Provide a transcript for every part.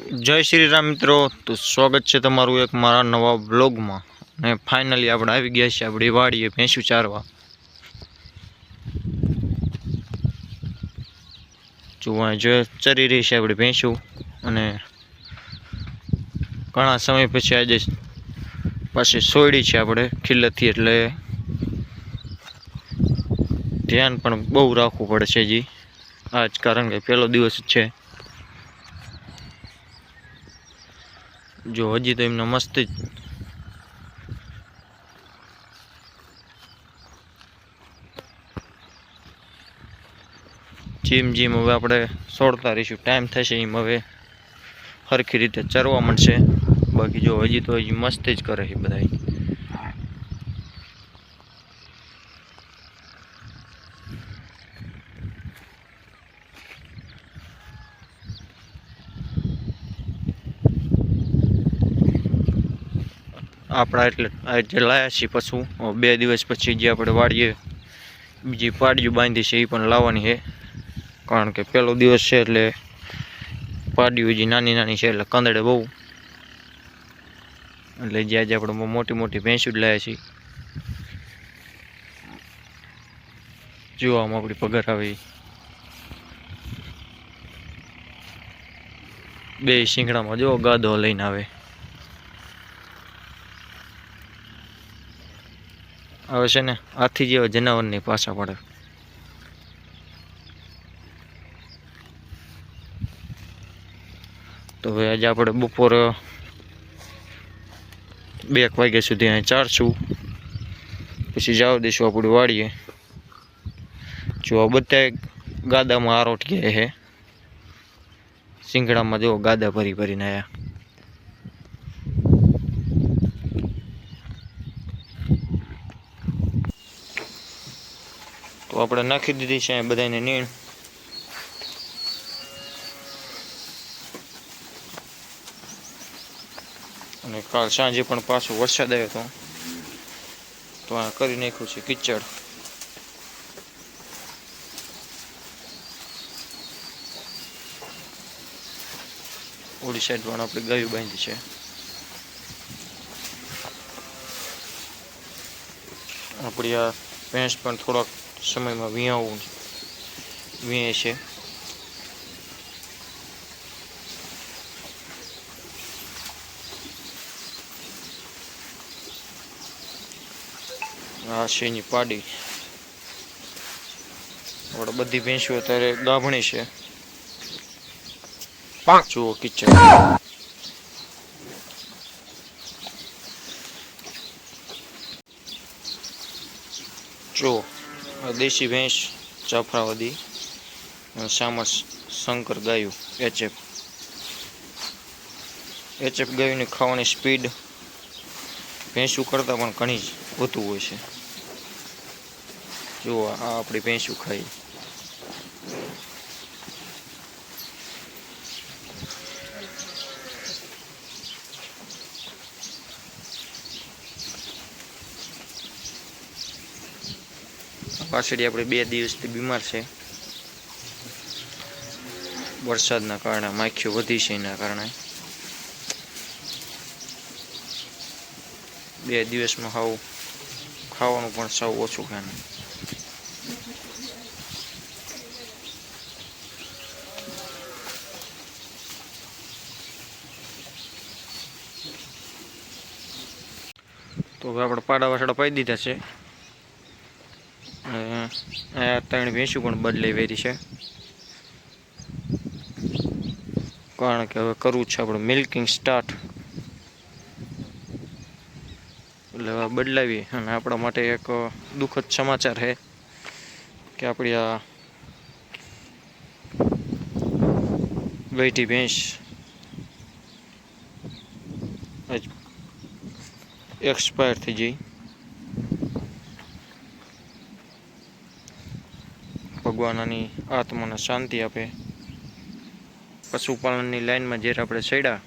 जय श्री राम मित्रों। तो स्वागत है तमारू एक मारा नवा ब्लॉग में। ने फाइनली આપણે આવી ગયા છે આપણી વાડીએ ભેંસું ચારવા। જોવા જો ચરી રહી છે આપણી ભેંસું અને ઘણા સમય પછી આજે પાછી સોયડી છે આપણે ખીલથી, એટલે ધ્યાન પણ બહુ રાખવું પડે છે જી આજ, કારણ કે પહેલો દિવસ છે। जो हजी तो एमने मस्त जीम जीम हवे आपणे सोड़ता रहीशुं, टाइम थशे एम हवे हरखी रीते चरवा मळशे। बाकी जो हजी तो हजी मस्त ज करे छे बधाय। આપણા એટલે આજે લાયા છીએ પશુ 2 દિવસ પછી જે આપણે વાડીએ બીજી પાડીયું બાંધી છે એ પણ લાવવાની છે, કારણ કે પહેલો દિવસ છે એટલે પાડીયું જે નાની નાની છે એટલે કંદડે બહુ, એટલે જે આજે આપણે મોટી મોટી ભેંસું જ લાયા છીએ। જો આમ આપણી પગાર આવી બે શીંગડામાં જો ગાદો લઈને આવે। હવે છે ને હાથી જેવા જનાવરની પાછા પડે। તો હવે આજે આપણે બપોર 2 વાગ્યા સુધી અહીં ચારશું, પછી જવા દઈશું આપણી વાડીએ। જો બધા ગાદામાં આરોટ ગયા છે, શીંગડામાં જો ગાદા ભરી ભરીને આવ્યા। તો આપણે નાખી દીધી છે બધાને નીણ, અને કાલ સાંજે પણ પાછો વરસાદ આવ્યો હતો તો આ કરી નાખ્યું છે કીચડ। ઓલી સાઈડ પણ આપણે ગાયું બાંધી છે। આપણી આ ભેંસ પણ થોડાક સમયમાં વીએ છે। આ છે એની પાડી। આપણે બધી ભેંસો અત્યારે ગાભણી છે। જુઓ કિચન, જો દેશી ભેંસ જાફરાવાદી, સામર શંકર ગાયું HF ગાયુંની ખાવાની સ્પીડ ભેંસું કરતાં પણ ઘણી જ વધુ હોય છે। જો આ આપણી ભેંસું ખાઈ, પાછળી આપણે 2 દિવસથી બીમાર છે વરસાદના કારણે, માખીઓ વધી છે એના કારણે। 2 દિવસમાં હાવ ખાવાનું પણ સાવ ઓછું ખાવાનું। તો હવે આપણે પાડા વાસડા પાઈ દીધા છે, આ 3 ભેંસું પણ બદલાઈ વેરી છે, કારણ કે હવે કરવું છે આપણે મિલ્કિંગ સ્ટાર્ટ, એટલે હવે બદલાવી। અને આપણા માટે એક દુઃખદ સમાચાર છે કે આપણી આ બેઠી ભેંસ એક્સપાયર થઈ ગઈ। ભગવાન આની આત્માને શાંતિ આપે। પશુપાલનની લાઈનમાં જ્યારે આપણે ચડ્યા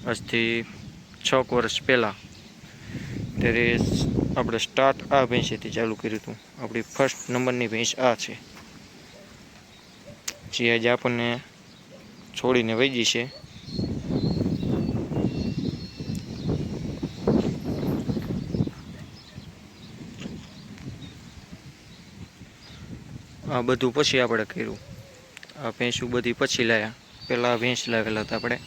આજથી 6 વર્ષ પહેલાં, ત્યારે આપણે સ્ટાર્ટ આ ભેંસેથી ચાલુ કર્યું હતું। આપણી ફર્સ્ટ નંબરની ભેંસ આ છે, જે આજે આપણને છોડીને વહી ગઈ છે। આ બધું પછી આપણે કર્યું. આ ભેંસું બધી પછી લાવ્યા, પહેલાં ભેંસ લાવેલા હતા આપણે.